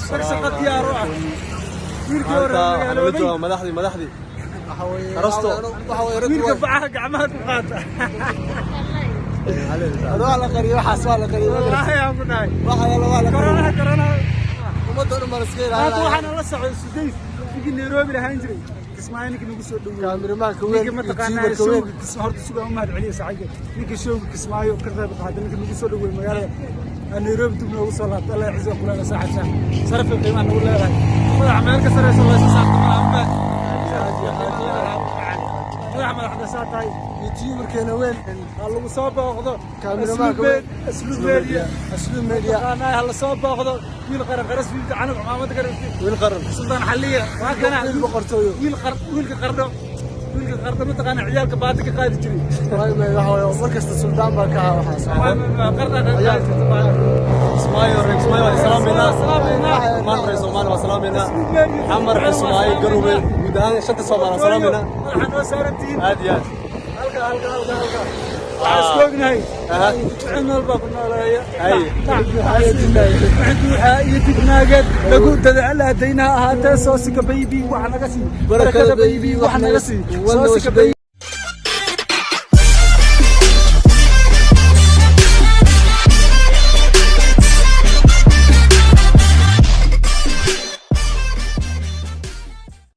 شقة يا روح مدحدي خرجتوا ويلك بعها قعمات وقاطع والله قريبة حاسوالة قريبة والله يا ابو ناي والله كورونا وما دور مرسكين هذا waxaan la socday Sudeysigi Nairobi la hayn jiray kismaayo ninka nagu soo dhaweeyay kaamiramanka weyn ma taqaanaa showga kismaayo horta suuqa u mahad celiyo saaxiibka ninka showga kismaayo ka qayb qaatay ninka nagu soo dhaweeyay magaalada Nairobi dib loogu soo laabtay Allah yaxisa kula saaxiibsan saraf qiimaha nagu leeyahay madax meel ka sareysa la soo saartay malaha madaxda saatay يوتيوبر كان وين هلا soo booqdo kaamiramanka weyn aslu media ana halla soo booqdo wiil qaran wiilka canab maamada garan wiil qaran sultan xaliya waa kana wiil boqortooyo wiilka qardo ma taqaan ciyaalka baati ka qaadi jiray waay ma waxa markasta sultan baa ka waxa qarda اسماعيل سلامنا مان رئيس سومالي وسلامنا عمر اسماعيل قروبي ودان شت سومالي سلامنا waxaan saarantiin عادي halka اسكوغناي عمل بابنالايا waxay dibnaagad lagu dadacala hadayna ahaatee soosika baby wax naga sii barakada baby wax naga sii